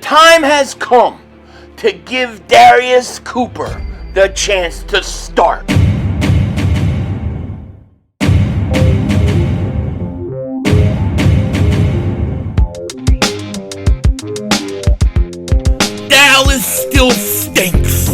time has come to give Darius Cooper the chance to start. Dallas still stinks.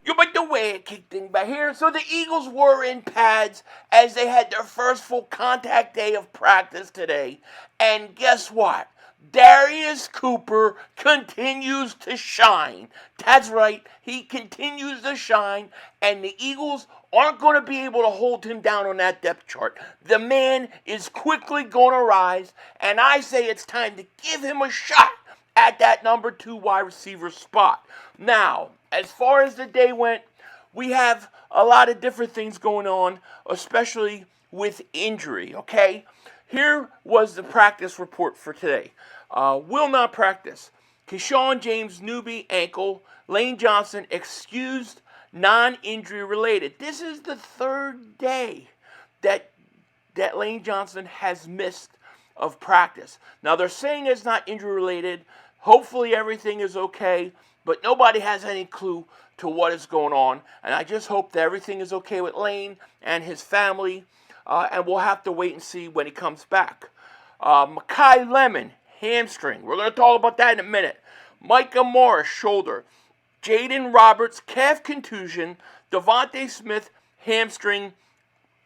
You like the way it kicked in back here. So the Eagles were in pads as they had their first full contact day of practice today. And guess what? Darius Cooper continues to shine. That's right, he continues to shine, and the Eagles aren't going to be able to hold him down on that depth chart. The man is quickly going to rise, and I say it's time to give him a shot at that number 2 wide receiver spot. Now, as far as the day went, we have a lot of different things going on, especially with injury, okay? Here was the practice report for today. Will not practice. Keshawn James, newbie, ankle. Lane Johnson, excused, non-injury related. This is the third day that Lane Johnson has missed of practice. Now, they're saying it's not injury related. Hopefully everything is okay, but nobody has any clue to what is going on. And I just hope that everything is okay with Lane and his family. And we'll have to wait and see when he comes back. Makai Lemon, hamstring. We're going to talk about that in a minute. Micah Morris, shoulder. Jaden Roberts, calf contusion. DeVonta Smith, hamstring.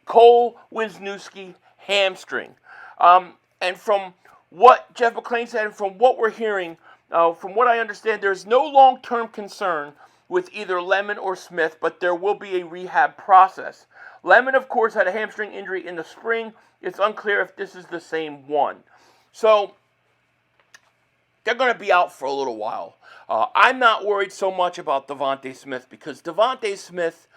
Cole Wisniewski, hamstring. And from what Jeff McClain said and from what we're hearing, from what I understand, there's no long-term concern with either Lemon or Smith, but there will be a rehab process. Lemon, of course, had a hamstring injury in the spring. It's unclear if this is the same one. So, they're going to be out for a little while. I'm not worried so much about DeVonta Smith because DeVonta Smith,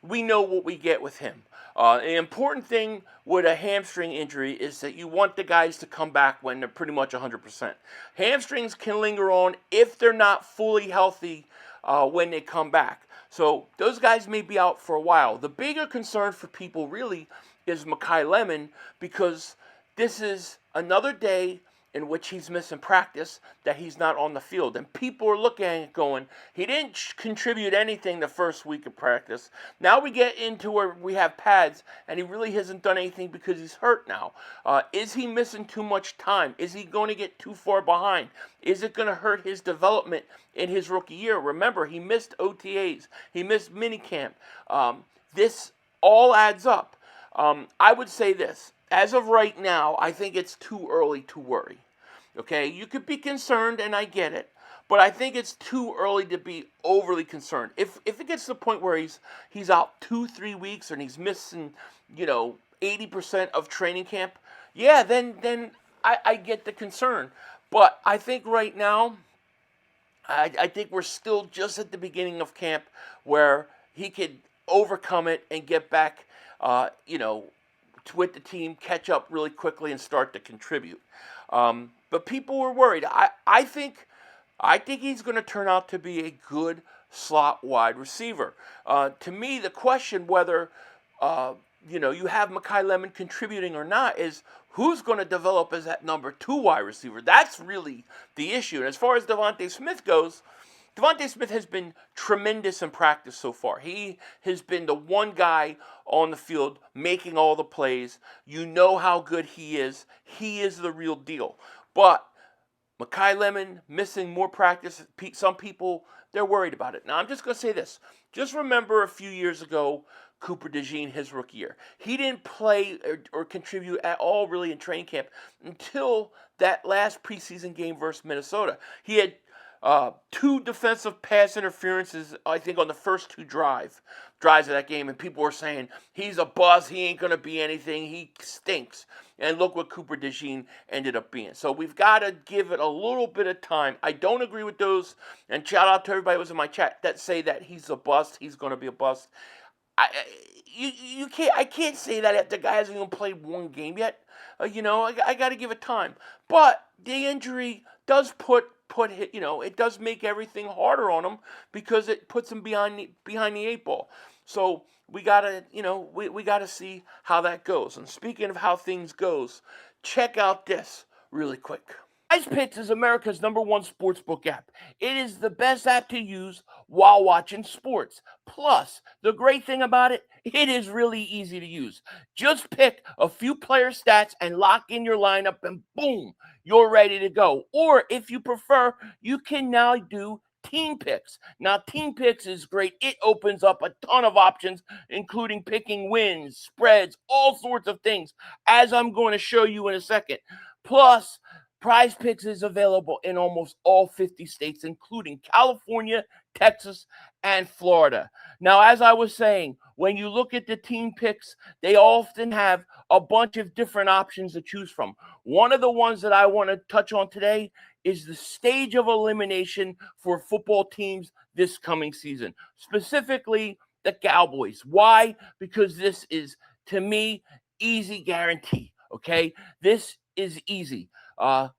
we know what we get with him. The important thing with a hamstring injury is that you want the guys to come back when they're pretty much 100%. Hamstrings can linger on if they're not fully healthy when they come back. So those guys may be out for a while. The bigger concern for people really is Makai Lemon because this is another day in which he's missing practice, that he's not on the field. And people are looking at it going, he didn't contribute anything the first week of practice. Now we get into where we have pads, and he really hasn't done anything because he's hurt now. Is he missing too much time? Is he going to get too far behind? Is it going to hurt his development in his rookie year? Remember, he missed OTAs. He missed minicamp. This all adds up. I would say this. As of right now, I think it's too early to worry. Okay, you could be concerned, and I get it, but I think it's too early to be overly concerned. If it gets to the point where he's out 2-3 weeks and he's missing, 80% of training camp, yeah, then I get the concern. But I think right now, I think we're still just at the beginning of camp where he could overcome it and get back, with the team, catch up really quickly and start to contribute. But people were worried. I think he's going to turn out to be a good slot wide receiver. To me, the question whether you have Makai Lemon contributing or not is who's going to develop as that number 2 wide receiver. That's really the issue. And as far as DeVonta Smith goes, DeVonta Smith has been tremendous in practice so far. He has been the one guy on the field making all the plays. You know how good he is. He is the real deal. But Makai Lemon missing more practice, some people, they're worried about it. Now, I'm just going to say this. Just remember a few years ago, Cooper DeJean, his rookie year. He didn't play or contribute at all really in training camp until that last preseason game versus Minnesota. He had 2 defensive pass interferences, I think, on the first 2 drives of that game, and people were saying, he's a bust, he ain't going to be anything, he stinks. And look what Cooper DeJean ended up being. So we've got to give it a little bit of time. I don't agree with those, and shout out to everybody who was in my chat that say that he's a bust, he's going to be a bust. I can't say that if the guy hasn't even played 1 game yet. I got to give it time. But the injury does it does make everything harder on him because it puts him behind the 8 ball. So we gotta see how that goes. And speaking of how things goes, check out this really quick. PrizePicks is America's #1 sportsbook app. It is the best app to use while watching sports. Plus, the great thing about it, it is really easy to use. Just pick a few player stats and lock in your lineup, and boom, you're ready to go. Or if you prefer, you can now do team picks. Now, team picks is great. It opens up a ton of options, including picking wins, spreads, all sorts of things, as I'm going to show you in a second. Plus, PrizePicks is available in almost all 50 states, including California, Texas, and Florida. Now, as I was saying, when you look at the team picks, they often have a bunch of different options to choose from. One of the ones that I want to touch on today is the stage of elimination for football teams this coming season, specifically the Cowboys. Why? Because this is, to me, easy guarantee, okay? This is easy. I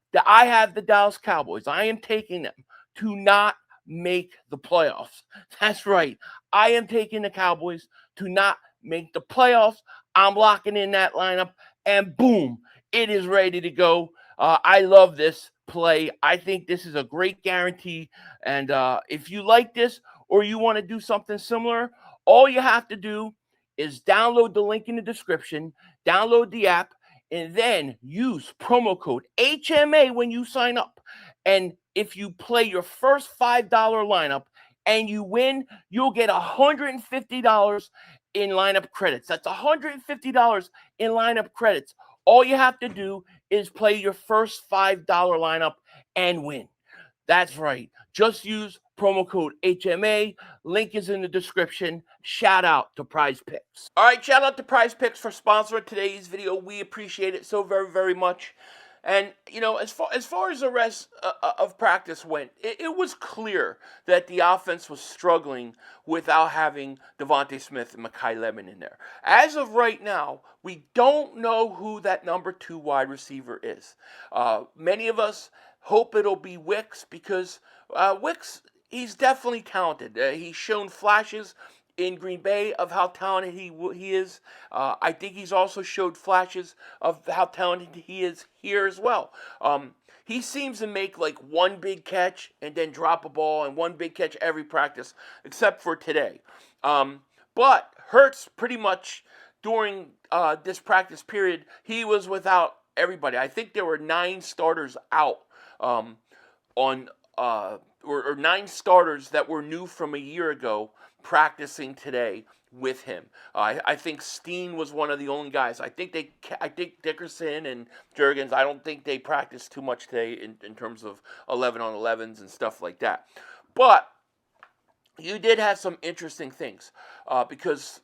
have the Dallas Cowboys. I am taking them to not make the playoffs. That's right. I am taking the Cowboys to not make the playoffs. I'm locking in that lineup, and boom, it is ready to go. I love this play. I think this is a great guarantee. And if you like this or you want to do something similar, all you have to do is download the link in the description, download the app, and then use promo code HMA when you sign up. And if you play your first $5 lineup and you win, you'll get $150 in lineup credits. That's $150 in lineup credits. All you have to do is play your first $5 lineup and win. That's right. Just use promo code HMA. Link is in the description. Shout out to PrizePicks. All right, shout out to PrizePicks for sponsoring today's video. We appreciate it so very, very much. And, you know, as far as the rest of practice went, it was clear that the offense was struggling without having DeVonta Smith and Makai Lemon in there. As of right now, we don't know who that #2 wide receiver is. Many of us hope it'll be Wicks because Wicks, he's definitely talented. He's shown flashes in Green Bay of how talented he is. I think he's also showed flashes of how talented he is here as well. He seems to make like one big catch and then drop a ball, and one big catch every practice, except for today. But Hurts, pretty much during this practice period, he was without everybody. I think there were 9 starters out or 9 starters that were new from a year ago practicing today with him. I think Steen was one of the only guys. I think Dickerson and Jurgens, I don't think they practiced too much today in terms of 11-on-11s and stuff like that. But you did have some interesting things because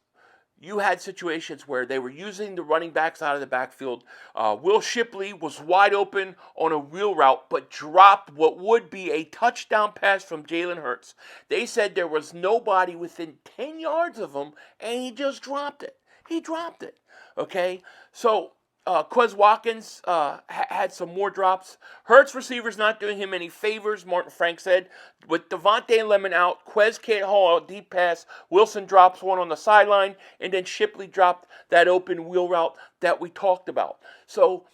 you had situations where they were using the running backs out of the backfield. Will Shipley was wide open on a wheel route, but dropped what would be a touchdown pass from Jalen Hurts. They said there was nobody within 10 yards of him, and he just dropped it. He dropped it. Okay? So Quez Watkins had some more drops. Hurts receivers not doing him any favors, Martin Frank said. With DeVonta and Lemon out, Quez can't haul a deep pass. Wilson drops one on the sideline, and then Shipley dropped that open wheel route that we talked about. So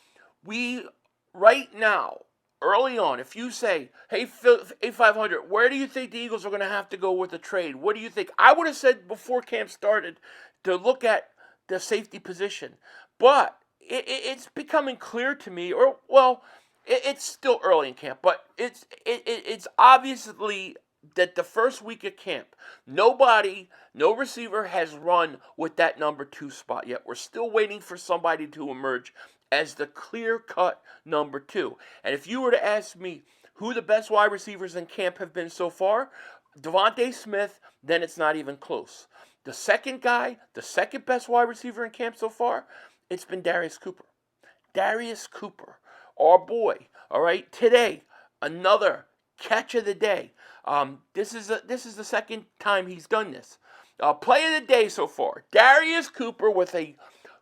we, right now, early on, if you say, hey, 500, where do you think the Eagles are going to have to go with a trade? What do you think? I would have said before camp started to look at the safety position. But it's becoming clear to me, it's still early in camp, but it's obviously that the first week of camp, no receiver has run with that #2 spot yet. We're still waiting for somebody to emerge as the clear-cut #2. And if you were to ask me who the best wide receivers in camp have been so far, DeVonta Smith, then it's not even close. The second best wide receiver in camp so far, it's been Darius Cooper. Darius Cooper, our boy. All right, today, another catch of the day. This is the second time he's done this. Play of the day so far. Darius Cooper with a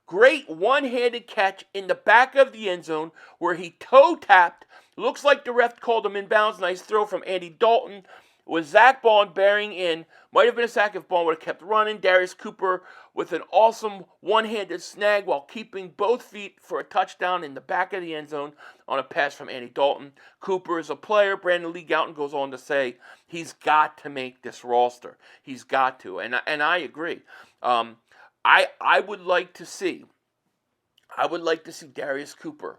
great one-handed catch in the back of the end zone where he toe tapped. Looks like the ref called him inbounds. Nice throw from Andy Dalton. was Zach Bond bearing in. Might have been a sack if Bond would have kept running. Darius Cooper with an awesome one-handed snag while keeping both feet for a touchdown in the back of the end zone on a pass from Andy Dalton. Cooper is a player. Brandon Lee Gowton goes on to say he's got to make this roster. He's got to, and I agree. I would like to see Darius Cooper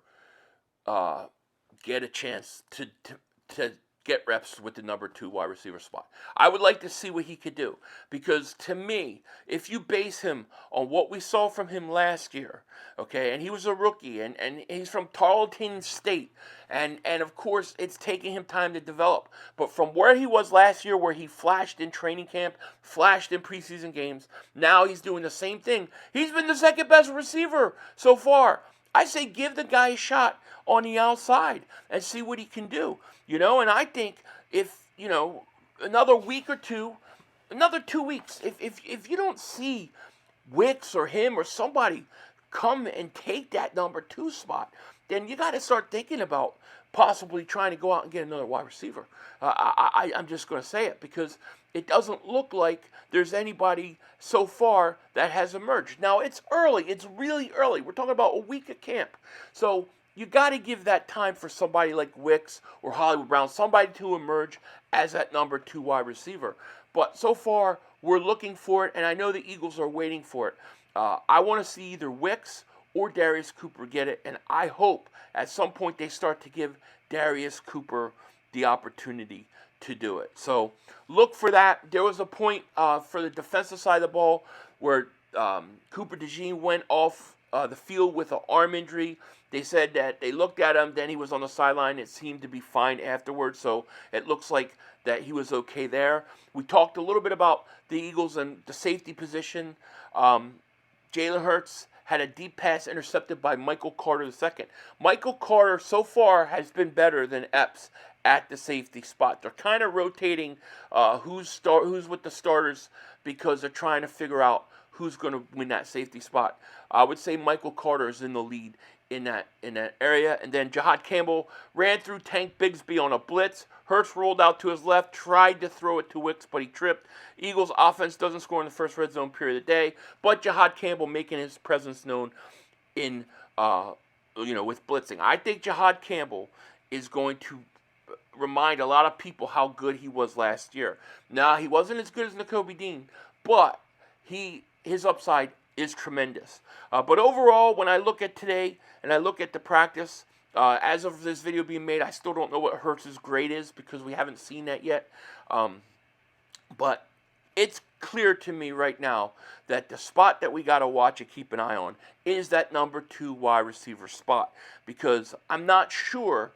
get a chance to get reps with the number 2 wide receiver spot. I would like to see what he could do, because to me, if you base him on what we saw from him last year, okay, and he was a rookie, and he's from Tarleton State, and of course, it's taking him time to develop, but from where he was last year, where he flashed in training camp, flashed in preseason games, now he's doing the same thing. He's been the second best receiver so far. I say give the guy a shot on the outside and see what he can do, and I think if, another week or two, another 2 weeks, if you don't see Wicks or him or somebody come and take that number 2 spot, then you got to start thinking about possibly trying to go out and get another wide receiver. I'm just going to say it, because it doesn't look like there's anybody so far that has emerged. Now, it's early. It's really early. We're talking about a week of camp. So you got to give that time for somebody like Wicks or Hollywood Brown, somebody to emerge as that number 2 wide receiver. But so far, we're looking for it, and I know the Eagles are waiting for it. I want to see either Wicks or Darius Cooper get it, and I hope at some point they start to give Darius Cooper the opportunity to do it. So look for that. There was a point for the defensive side of the ball where Cooper DeJean went off the field with an arm injury. They said that they looked at him, then he was on the sideline. It seemed to be fine afterwards, so it looks like that he was okay there. We talked a little bit about the Eagles and the safety position. Jalen Hurts had a deep pass intercepted by Michael Carter II. Michael Carter so far has been better than Epps at the safety spot. They're kind of rotating who's with the starters, because they're trying to figure out who's going to win that safety spot. I would say Michael Carter is in the lead in that area. And then Jahad Campbell ran through Tank Bigsby on a blitz. Hurts rolled out to his left, tried to throw it to Wicks, but he tripped. Eagles offense doesn't score in the first red zone period of the day, but Jahad Campbell making his presence known in with blitzing. I think Jahad Campbell is going to remind a lot of people how good he was last year. Now, he wasn't as good as Nakobe Dean, but his upside is tremendous. But overall, when I look at today and I look at the practice, as of this video being made, I still don't know what Hurts' grade is, because we haven't seen that yet. But it's clear to me right now that the spot that we got to watch and keep an eye on is that number 2 wide receiver spot, because I'm not sure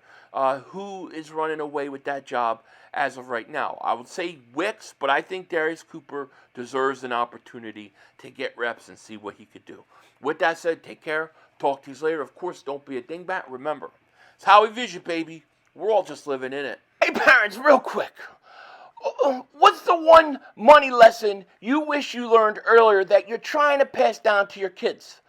who is running away with that job as of right now. I would say Wicks, but I think Darius Cooper deserves an opportunity to get reps and see what he could do. With that said, take care. Talk to you later. Of course, don't be a dingbat. Remember, it's how we vision, baby. We're all just living in it. Hey, parents, real quick. What's the one money lesson you wish you learned earlier that you're trying to pass down to your kids?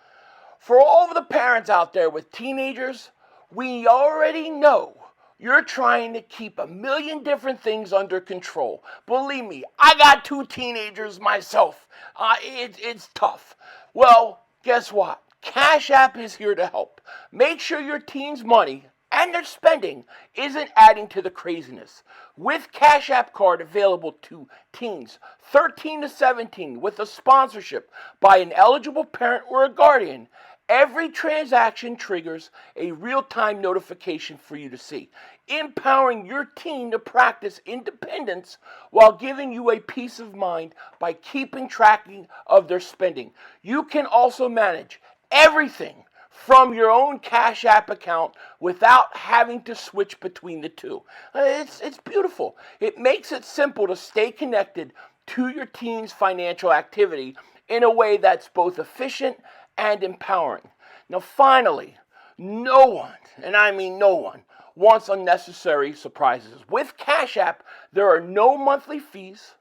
For all of the parents out there with teenagers, we already know you're trying to keep a million different things under control. Believe me, I got 2 teenagers myself. It's tough. Well, guess what? CashApp is here to help. Make sure your teen's money and their spending isn't adding to the craziness. With CashApp card available to teens 13 to 17 with a sponsorship by an eligible parent or a guardian, every transaction triggers a real-time notification for you to see, empowering your teen to practice independence while giving you a peace of mind by keeping track of their spending. You can also manage everything from your own Cash App account without having to switch between the two. It's beautiful. It makes it simple to stay connected to your teen's financial activity in a way that's both efficient and empowering. Now, finally, no one, and I mean no one, wants unnecessary surprises. With Cash App, there are no monthly fees,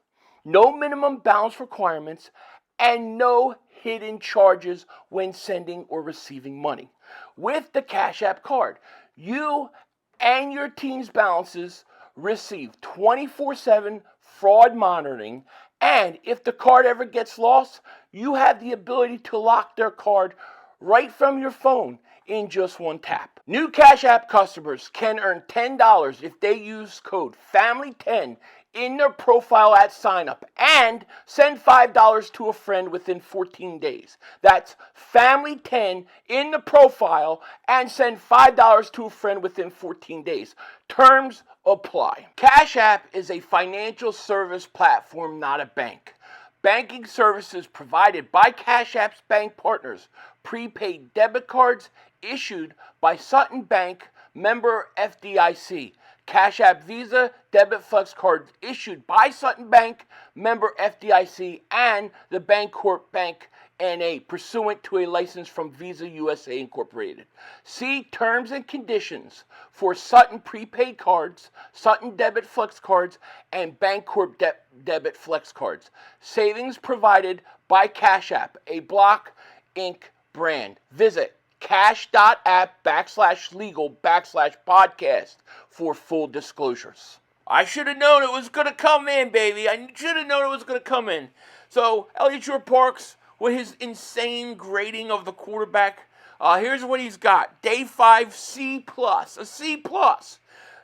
no minimum balance requirements, and no hidden charges when sending or receiving money. With the Cash App card, you and your teen's balances receive 24/7 fraud monitoring, and if the card ever gets lost, you have the ability to lock their card right from your phone in just one tap. New Cash App customers can earn $10 if they use code FAMILY10 in their profile at signup and send $5 to a friend within 14 days. That's FAMILY10 in the profile and send $5 to a friend within 14 days. Terms apply. Cash App is a financial service platform, not a bank. Banking services provided by Cash App's bank partners. Prepaid debit cards issued by Sutton Bank, member FDIC. Cash App Visa debit flex cards issued by Sutton Bank, member FDIC, and the Bancorp Bank N.A. pursuant to a license from Visa USA Incorporated. See terms and conditions for Sutton prepaid cards, Sutton debit flex cards, and Bancorp debit flex cards. Savings provided by Cash App, a Block Inc. brand. Visit cash.app/legal/podcast for full disclosures. I should have known it was going to come in, baby. I should have known it was going to come in. So, Elliott Parks, with his insane grading of the quarterback, here's what he's got. Day 5, C+, a C+.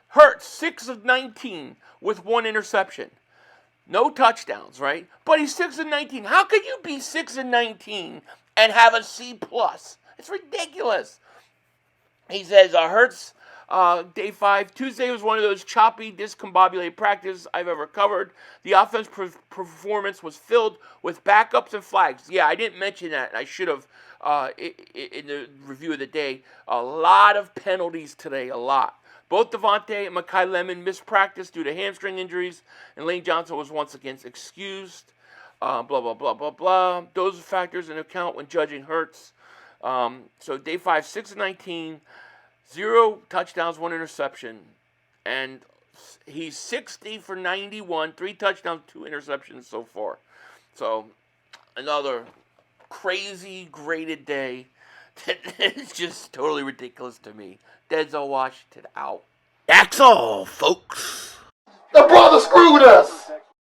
Hurts, 6 of 19 with 1 interception. No touchdowns, right? But he's 6 of 19. How could you be 6 of 19 and have a C+? It's ridiculous. He says, Hurts, day 5. Tuesday was one of those choppy, discombobulated practices I've ever covered. The offense performance was filled with backups and flags. Yeah, I didn't mention that. I should have in the review of the day. A lot of penalties today, a lot. Both DeVonta and Makai Lemon missed practice due to hamstring injuries, and Lane Johnson was once again excused. Blah, blah, blah, blah, blah. Those are factors in account when judging Hurts. So day 5, 6 of 19, 0 touchdowns, 1 interception, and he's 60 for 91, 3 touchdowns, 2 interceptions so far. So another crazy graded day. It's just totally ridiculous to me. Denzel Washington out. That's all, folks. The brother screwed us.